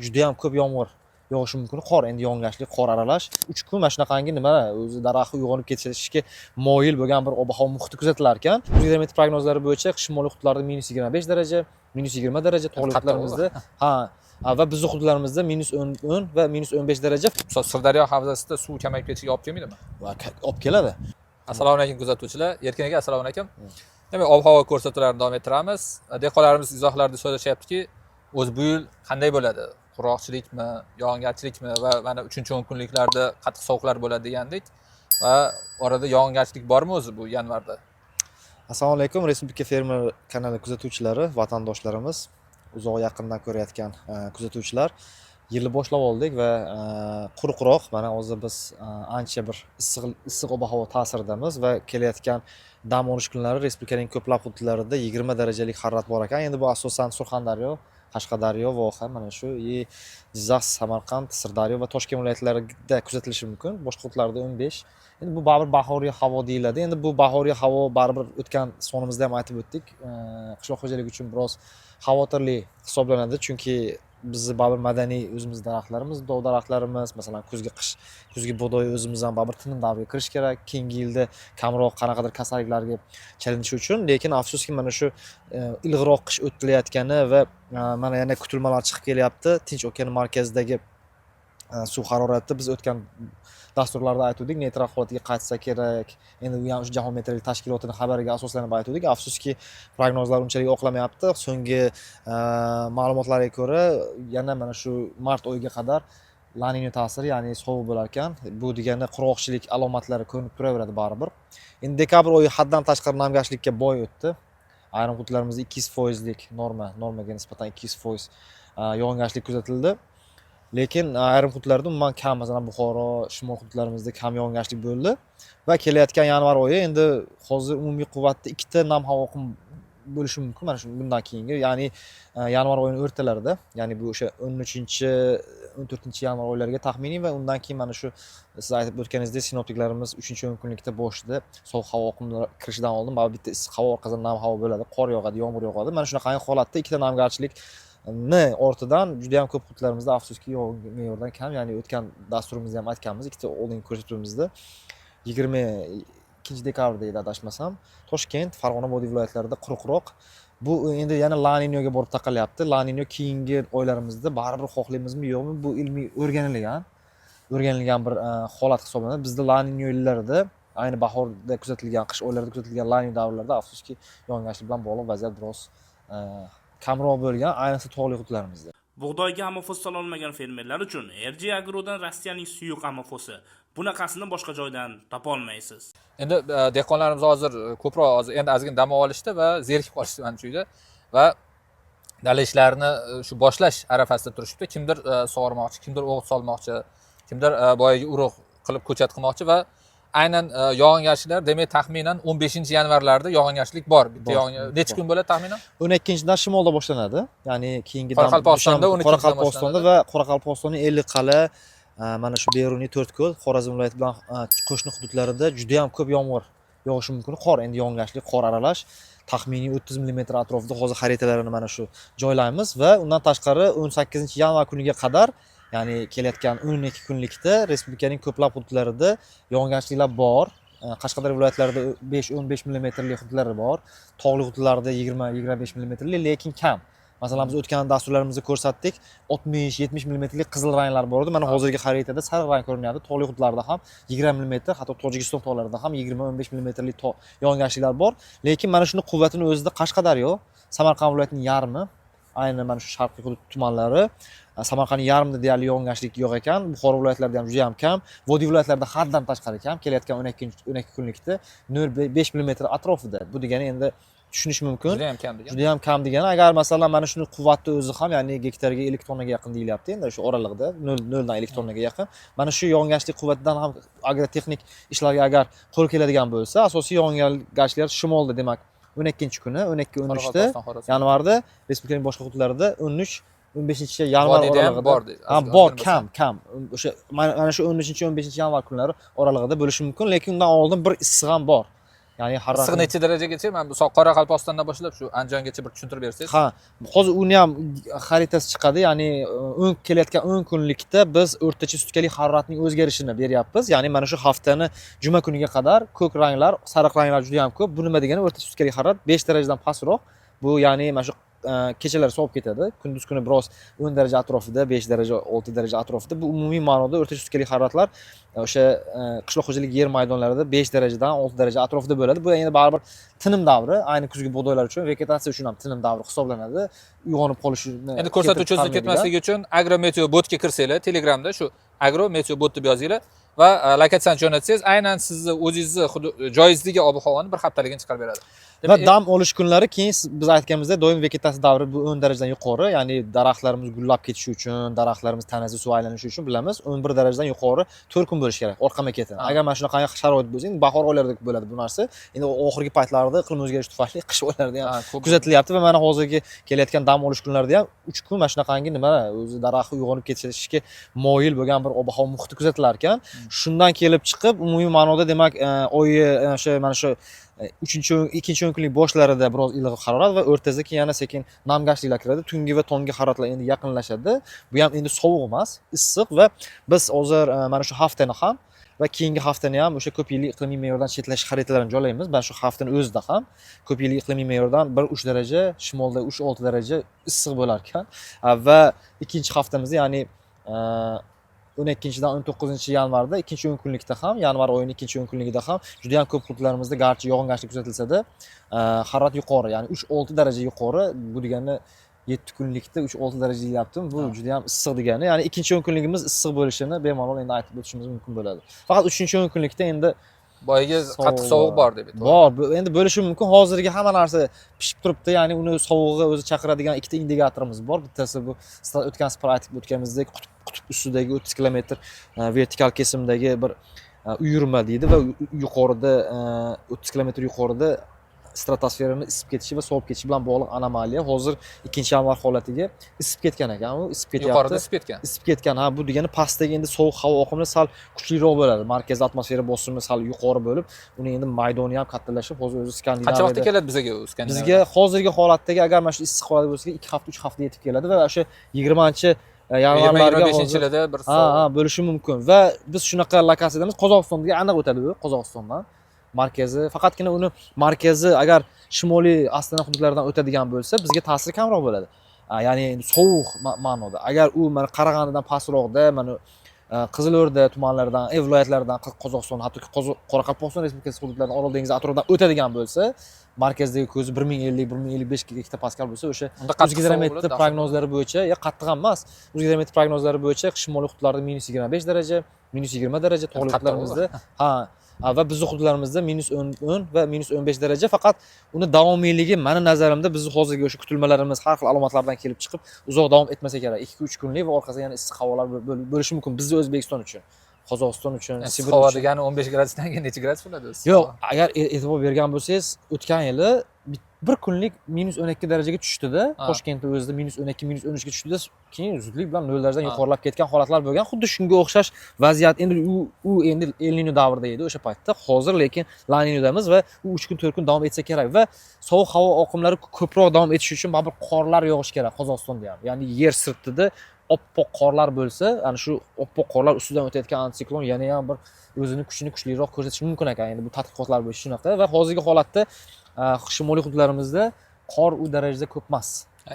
Juda ham ko'p yomg'ir yog'ishi mumkin. Qor, endi yog'ingarchilik, qor aralash. 3 kun mana shunaqangi nima, o'zi daraxt uyg'onib ketishga moyil bo'lgan bir ob-havo muhiti kuzatilar ekan. Hidrometr prognozlari bo'yicha shimoliy qutblarda -25 daraja, -20 daraja, tog'li hududlarimizda va bizning hududlarimizda -10 va -15 daraja. Sirdaryo havzasida suv kamayib ketishiga olib kelmaydimi? Va olib keladi. Assalomu alaykum kuzatuvchilar. Erkin aka, assalomu alaykum. Demak, ob-havo ko'rsatuvlarini davom ettiramiz. Dehqonlarimiz izohlarda so'rashyaptiki, o'zi bu yil qanday bo'ladi? Quroqchilikmi, yog'ingarchilikmi va mana 3-10 kunliklarda qattiq sovuqlar bo'ladi degandik. Va orada yog'ingarchilik bormi o'zi bu yanvarda? Assalomu alaykum Respublika fermer kanali kuzatuvchilari, vatandoshlarimiz, uzoq yaqindan ko'rayotgan kuzatuvchilar. Yilni boshlab oldik va quruqroq, mana hozir biz ancha bir issiq ob-havo ta'siridamiz va kelayotgan dam olish kunlari respublikaning ko'plab hududlarida 20 darajalik harorat bor ekan. Endi bu asosan Surxondaryo, Qashqadaryo, Voha, mana shu Jizzax, Samarqand, Sirdaryo va Toshkent viloyatlarida kuzatilishi mumkin. Boshqa hududlarda 15. Endi bu baribir bahoriy havo deyiladi. Endi bu bahoriy havo baribir o'tgan sonimizda ham aytib o'tdik. Qishloq xo'jaligi uchun biroz xavotirli hisoblanadi, chunki bizni baribir madaniy o'zimiz daraxtlarimiz, dov daraxtlarimiz, masalan kuzgi bug'doy o'zimiz ham baribir tinim davriga kirish kerak. Keyingi yilda kamroq qanaqadir kasalliklarga chalinish uchun, lekin afsuski mana shu ilg'roq qish o'tilayotgani va mana yana kutilmalar chiqib kelyapti. Tinch okean markazidagi suv harorati biz o'tgan dasturlarda aytdik, neytral holatiga qaytsa kerak. Endi u ham Jahon meteorologik tashkilotining xabariga asoslanib aytdik. Afsuski prognozlar unchalik oqlamayapti. So'nggi ma'lumotlarga ko'ra, yana mana shu mart oyiga qadar La Niña ta'siri, ya'ni sovuq bo'lar ekan. Bu degani quroqchilik alomatlari ko'rinib turaveradi baribir. Endi dekabr oyi haddan tashqari namgarchilikka boy o'tdi. Ayrim hududlarimizda 200% normaga nisbatan 200% yog'ingarchilik kuzatildi. Lekin ayrim hududlarda umuman kam, masalan Buxoro, shimol hududlarimizda kam yog'ingarchilik bo'ldi va kelayotgan yanvar oyi endi hozir umumiy quvvatda ikkita nam havo oqimi bo'lishi mumkin mana shu bundan keyingi, ya'ni yanvar oyining o'rtalarida, ya'ni bu o'sha 13-14 yanvar oylariga taxminiy va undan keyin mana shu siz aytib o'tganingizdek sinoptiklarimiz 3-10 kunlikda boshida sovuq havo oqimlari kirishidan oldin mana bitta issiq havo orqasidan nam havo bo'ladi, qor yog'adi, yomg'ir yog'adi. Mana shunaqangi holatda ikkita namgarchilik ortidan juda ham ko'p hududlarimizda afsuski yog'ingarchilik me'yordan kam, ya'ni o'tgan dasturimizda ham aytganmiz, ikkita oldingi ko'rsatuvimizda 22-dekabrda edi adashmasam, Toshkent, Farg'ona vodiy viloyatlarida quruqroq. Bu endi yana La Niñaga borib taqalyapti. La Niña keyingi oylarimizda baribir xohlaymizmi yo'qmi, bu ilmiy o'rganilgan bir holat hisoblanadi. Bizda La Niña yillarida, ayni bahorda kuzatilgan, qish oylarida kuzatilgan La Niña davrlarida afsuski yog'ingarchilik bilan bog'liq vaziyat biroz kamroq bo'lgan, ayniqsa tog'li hududlarimizda. Bug'doyga amofos olmagan fermerlar uchun RG Agrodan Rossiyaning suyuq amofosi. Bunaqasini boshqa joydan topa olmaysiz. Endi dehqonlarimiz hozir ko'proq endi ozgina dam olishdi va zerikib qolishdi mana shu yerda va dala ishlarini shu boshlash arafasida turishibdi. Kimdir sug'ormoqchi, kimdir o'g'it solmoqchi, kimdir boyagi urug' qilib ko'chat qilmoqchi va aynan yog'ingarchiliklar, demak taxminan 15-yanvarlarda yog'ingarchilik bor. Bitta necha kun bo'ladi taxminan? 12-dan shimolda boshlanadi. Ya'ni keyingi Qoraqalpog'istonda va Qoraqalpog'istonning Ellikqal'a, mana shu Beruniy, To'rtko'l, Xorazm viloyati bilan qo'shni hududlarida juda ham ko'p yomg'ir yog'ishi mumkin. Qor, endi yog'ingarchilik, qor aralash, taxminiy 30 mm atrofida hozir xaritalarini mana shu joylaymiz va undan tashqari 18-yanvar kuniga qadar, ya'ni kelayotgan 12 kunlikda respublikaning ko'plab hududlarida yog'ingarchiliklar bor. Qashqadaryo viloyatlarida 5-15 mm hududlar bor. Tog'li hududlarda 20-25 mm, lekin kam. Masalan biz o'tgan dasturlarimizda ko'rsatdik, 60-70 mm qizil ranglar bor edi. Mana hozirgi xaritada sariq rang ko'rinyapti. Tog'li hududlarda ham 20 mm, hatto Tojikiston tog'larida ham 20-15 mm yog'ingarchiliklar bor. Lekin mana shuni quvvatini o'zida Qashqadaryo, Samarqand viloyatining yarmi, aynan mana shu sharqiy hudud tumanlari, Samarqandning yarmida deyarli yog'ingarchilik yo'q ekan. Buxoro viloyatlarida ham juda ham kam. Vodiy viloyatlarida haddan tashqari kam. Kelayotgan 12 kunlikda 0.5 mm atrofida. Bu degani endi tushunish mumkin. Juda ham kam degani. Agar masalan mana shuni quvvatni o'zi ham, ya'ni gektarga 50 tonnaga yaqin deyilyapti. Endi shu oralig'ida 0 dan 50 tonnaga yaqin. Mana shu yog'ingarchilik quvvatidan ham agrotexnik ishlarga agar qo'l keladigan bo'lsa, asosiy yog'ingarchiliklar shimolda, demak 12-kuni, 12-13 yanvarda, respublikaning boshqa hududlarida 13-15-yanvar oralig'ida bor, kam. O'sha mana shu 13-15 yanvar kunlari oralig'ida bo'lishi mumkin, lekin undan oldin bir issiq ham bor. ya'ni Issiq harorat necha darajagacha? Men bu Qoraqalpog'istondan boshlab shu Andijongacha bir tushuntirib bersangiz. ha, hozir uni ham xaritasi chiqadi, ya'ni kelayotgan 10 kunlikda biz o'rtacha sutkalik haroratning o'zgarishini beryapmiz. Ya'ni mana shu haftani juma kuniga qadar ko'k ranglar, sariq ranglar juda ham ko'p. Bu nima degani? O'rtacha sutkalik harorat 5 darajadan pastroq. Bu ya'ni mana shu kechalar sovib ketadi. Kunduz kuni biroz 10 daraja atrofida, 5 daraja, 6 daraja atrofida. Bu umumiy ma'noda o'rtacha sutkalik haroratlar o'sha qishloq xo'jaligi yer maydonlarida 5 darajadan 6 daraja atrofida bo'ladi. Bu endi baribir tinim davri, ayni kuzgi bug'doylar uchun, vegetatsiya uchun ham tinim davri hisoblanadi. Uyg'onib qolishini. Endi ko'rsatuvchi o'zib ketmasligi uchun Agrometeo botga kirsanglar, Telegramda shu Agrometeo bot deb yozinglar va lokatsiyani jo'natsangiz, aynan sizni o'zingizni joyingizdagi ob-havoni bir haftaligini chiqarib beradi. Va dam olish kunlari keyin biz aytganimizdek doim vegetatsiya davri bu 10 darajadan yuqori, ya'ni daraxtlarimiz gullab ketishi uchun, daraxtlarimiz tanasi suv aylanishi uchun bilamiz 11 darajadan yuqori 4 kun bo'lishi kerak orqama-ketin. Agar mana shunaqa sharoit bo'lsa, endi bahor oylarida bo'ladi bu narsa. Endi oxirgi paytlarda iqlim o'zgarishi tufayli qish oylarida ham kuzatilyapti va mana hozirgi kelayotgan dam olish kunlarida ham 3 kun mana shunaqangi nima o'zi daraxt uyg'onib ketishga moyil bo'lgan bir ob-havo muhiti kuzatilar ekan. Shundan kelib chiqib umumiy ma'noda demak oyi o'sha mana shu ikkinchi 10 kunlik boshlarida biroz iliq harorat va o'rtasida keyin yana sekin namgashliklar kiradi. Tungi va tonggi haroratlar endi yaqinlashadi. Bu ham endi sovuq emas, issiq va biz hozir mana shu haftani ham va keyingi haftani ham o'sha ko'p yillik iqlimiy me'yordan chetlash xaritalarini joylaymiz. Mana shu haftani o'zida ham ko'p yillik iqlimiy me'yordan 1-3 daraja, shimolda 3-6 daraja issiq bo'lar ekan. Va ikkinchi haftamizda ya'ni 12-dan 19 yanvarda ikkinchi 10 kunlikda ham, yanvar oyining ikkinchi 10 kunligida ham juda ham ko'p hududlarimizda garchi yog'ingarchilik kuzatilsa-da, harorat yuqori, ya'ni 3-6 daraja yuqori. Bu degani 7 kunlikda 3-6 daraja deyaptim. Bu juda ham issiq degani. Ya'ni ikkinchi 10 kunligimiz issiq bo'lishini bemalol endi aytib o'tishimiz mumkin bo'ladi. Faqat 3-10 kunlikda endi boyagi qattiq sovuq bor deb aytdi. Bor, endi bo'lishi mumkin. Hozirgi hamma narsa pishib turibdi, ya'ni uni sovug'i o'zi chaqiradigan ikkita indikatorimiz bor. Bittasi bu o'tgan safar aytib o'tganimizdek qutb ustidagi 30 kilometr vertikal kesimdagi bir uyurma deydi va yuqorida 30 kilometr yuqorida stratosferani isib ketishi va sovib ketishi bilan bog'liq anomaliya. Hozir 2-yanvar holatiga isib ketgan ekan, u isib ketyapti. Yuqorida isib ketgan. Isib ketgan. Ha, bu degani pastdagi endi sovuq havo oqimi sal kuchliroq bo'ladi. Markazda atmosfera bosimi sal yuqori bo'lib, uni endi maydoni ham kattalashib, hozir o'zi Skandinaviyada. Qancha vaqtda keladi bizga u Skandinaviyada? Bizga hozirgi holatdagi agar mana shu issiq holat bo'lsa, 2 hafta, 3 hafta yetib keladi va o'sha 20-yanvarlarga 25-yilida bir bo'lishi mumkin. Va biz shunaqa lokatsiyadamiz. Qozog'istonga aniq o'tadi u, Qozog'istondan. Markazi, faqatgina uni markazi agar shimoliy Astana hududlaridan o'tadigan bo'lsa, bizga ta'siri kamroq bo'ladi. Ya'ni sovuq ma'noda. Agar u mana Qarag'andidan pastroqda, mana Qizilo'rda tumanlaridan, viloyatlaridan Qozog'iston, hattoki Qoraqalpog'iston Respublikasi hududlaridan Orol dengizi atrofidan o'tadigan bo'lsa, markazdagi ko'zi 1050-1055 gigapaskal bo'lsa, o'sha O'zgidromet prognozlari bo'yicha, qattiq ham emas. O'zgidromet prognozlari bo'yicha shimoliy hududlarda -25 daraja, -20 daraja, tog'li hududlarimizda va bizning hududlarimizda -10 va -15 daraja. Faqat uni davomiyligi meni nazarimda bizni hozirgi o'sha kutilmalarimiz har xil alomatlardan kelib chiqib uzoq davom etmasa kerak. 2-3 kunlik va orqasida yana issiq havolar bo'lishi mumkin bizni O'zbekiston uchun. Qozog'iston uchun, Sibir havo degani 15 gradusdan keyin necha gradus bo'ladi o'zi? Yo'q, agar e'tibor bergan bo'lsangiz, o'tgan yili bir kunlik -12 darajaga tushdi-da, Toshkentda o'zida -12, -13 ga tushdi-da, keyin zudlik bilan 0 darajadan yuqorilab ketgan holatlar bo'lgan. Xuddi shunga o'xshash vaziyat. Endi u endi El Niño davrida edi o'sha paytda. Hozir lekin La Niñodamiz va u 3 kun, 4 kun davom etsa kerak va sovuq havo oqimlari ko'proq davom etishi uchun baribir qorlar yog'ishi kerak Qozog'istonda ham. Ya'ni yer sirtida oppoq qorlar bo'lsa, ana shu oppoq qorlar ustidan o'tayotgan antsiklon yana ham bir o'zini kuchini kuchliroq ko'rsatishi mumkin ekan. Endi bu tadqiqotlar bo'yicha shunaqa va hozirgi holatda shimoliy hududlarimizda qor u darajada ko'p emas.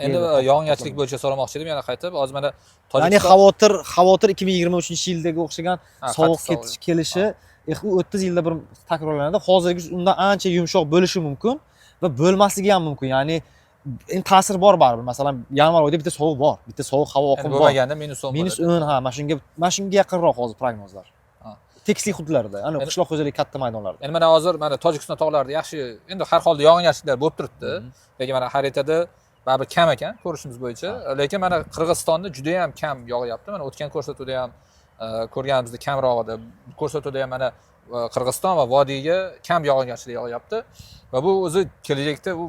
Endi yog'ingarchilik bo'yicha so'ramoqchi edim yana qaytib. Hozir mana Tojikiston, ya'ni xavotir 2023-yildagi o'xshagan sovuq kelishi 30 yilda bir takrorlanadi. Hozirgi undan ancha yumshoq bo'lishi mumkin va bo'lmasligi ham mumkin. Ya'ni endi ta'sir bor baribir. Masalan, yanvar oyida bitta sovuq bor, bitta sovuq havo oqimi bor. Bo'lmaganda -10 ha, mana shunga yaqinroq hozir prognozlar. Tekislik hududlarda, ana qishloq xo'jaligi katta maydonlarda. Endi mana hozir mana Tojikiston tog'larida yaxshi, endi har holda yog'ingarchiliklar bo'lib turibdi. Lekin mana xaritada baribir kam ekan ko'rishimiz bo'yicha. Lekin mana Qirg'izistonda juda ham kam yog'yapti. Mana o'tgan ko'rsatuvda ham ko'rganimizda kamroq edi. Ko'rsatuvda ham mana Qirg'iziston va vodiyga kam yog'ingarchilik yog'yapti va bu o'zi kelajakda bu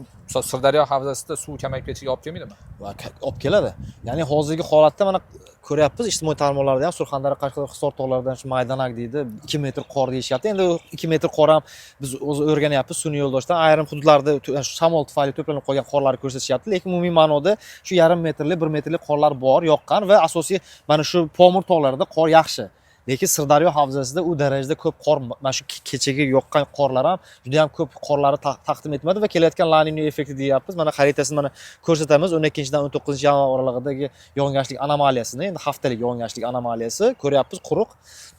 Sirdaryo havzasida suv kamayib ketishiga olib kelmaydimi? Va olib keladi. Ya'ni hozirgi holatda mana ko'ryapmiz ijtimoiy tarmoqlarda ham Surxondaryo, Qashqadaryo, Hisor tog'laridan shu maydanak deydi, 2 metr qor deyishyapti. Endi 2 metr qor ham biz o'zi o'rganyapmiz sun'iy yo'ldoshdan. Ayrim hududlarda shu shamol tufayli to'planib qolgan qorlarni ko'rsatishyapti, lekin umumiy ma'noda shu yarim metrlik, 1 metrlik qorlar bor, yoqqan va asosiy mana shu Pomir tog'larida qor yaxshi. Lekin Sirdaryo havzasida u darajada ko'p qor, mana shu kechagi yoqqan qorlar ham juda ham ko'p qorlarni taqdim etmadi va kelayotgan La Niña effekti deyapmiz. Mana xaritasini mana ko'rsatamiz. 12-dan 19-yanvar oralig'idagi yog'ingarchilik anomaliyasini, endi haftalik yog'ingarchilik anomaliyasi ko'ryapmiz, quruq,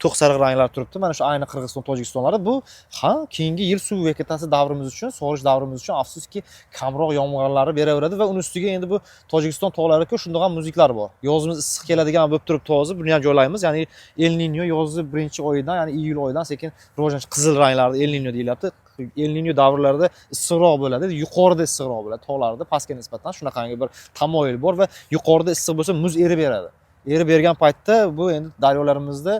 to'q sariq ranglar turibdi. Mana shu ayni Qirg'iziston, Tojikistonlarda bu keyingi yil suv vegetasiya davrimiz uchun, sug'orish davrimiz uchun afsuski kamroq yomg'irlarni beraveradi va uni ustiga endi bu Tojikiston tog'larida shundoq ham muzliklar bor. Yozimiz issiq keladigan bo'lib turibdi hozir, buni ham joylaymiz. Ya'ni El Niño yozni 1-oyidan, ya'ni iyul oyidan sekin rivojlanish, qizil ranglarda El Niño deyilyapti. El Niño davrlarida issiqroq bo'ladi, yuqorida issiqroq bo'ladi, tog'larda pastga nisbatan shunaqangi bir tamoyil bor va yuqorida issiq bo'lsa muz erib beradi. Erib bergan paytda bu endi daryolarimizda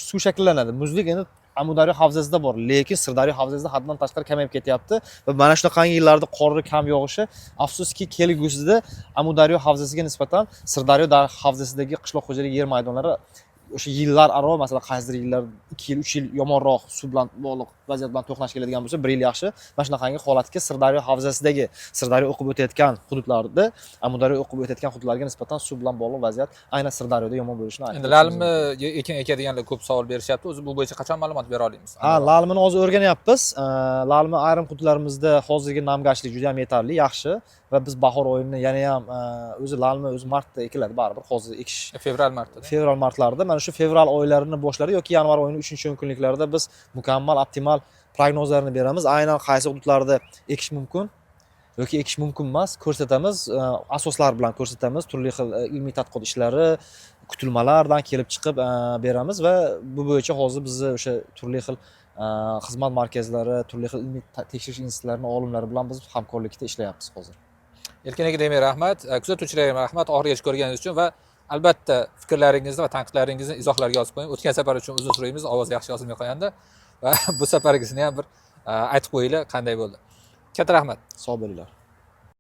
suv shakllanadi. Muzlik endi Amudaryo havzasida bor, lekin Sirdaryo havzasida haddan tashqari kamayib ketyapti va mana shunaqangi yillarda qorni kam yog'ishi afsuski kelgusida Amudaryo havzasiga nisbatan Sirdaryo havzasidagi qishloq xo'jaligi yer maydonlari o'sha yillar aro, masalan, qaysidir yillar 2 yil, 3 yil yomonroq suv bilan bog'liq vaziyat bilan to'qnash keladigan bo'lsa, 1 yil yaxshi. Mana shunaqangi holatga Sirdaryo havzasidagi, Sirdaryo o'qib o'tayotgan hududlarda, Amudaryo o'qib o'tayotgan hududlarga nisbatan suv bilan bog'liq vaziyat aynan Sirdaryoda yomon bo'lishini aytib. Endi lalmi ekin ekadiganlar ko'p savol berishyapti. O'zi bu bo'yicha qachon ma'lumot bera olamiz? Lalmini hozir o'rganyapmiz. Lalmi ayrim hududlarimizda hozirgi namgarchilik juda ham yetarli, yaxshi va biz bahor oyini yana ham o'zi lalmi o'zi martda ekiladi baribir. Hozir ekish fevral martlarida, mana shu fevral oylarini boshlari yoki yanvar oyining 3-kunliklarida biz mukammal optimal prognozlarni beramiz. Aynan qaysi hududlarda ekish mumkin yoki ekish mumkin emas ko'rsatamiz, asoslar bilan ko'rsatamiz. Turli xil ilmiy tadqiqot ishlari, kutilmalardan kelib chiqib beramiz va bu bo'yicha hozir bizni o'sha turli xil xizmat markazlari, turli xil ilmiy tekshirish institutlarining olimlari bilan biz hamkorlikda ishlayapmiz hozir. Erkin aka demak rahmat, kuzatuvchilarga rahmat oxirigacha ko'rganingiz uchun va albatta fikrlaringizni va tanqidlaringizni izohlarga yozib qo'ying. O'tgan safar uchun uzr so'raymiz, ovoz yaxshi yozilmay qo'yganda va bu safargisini ham bir aytib qo'yinglar qanday bo'ldi. Katta rahmat. Sog' bo'linglar.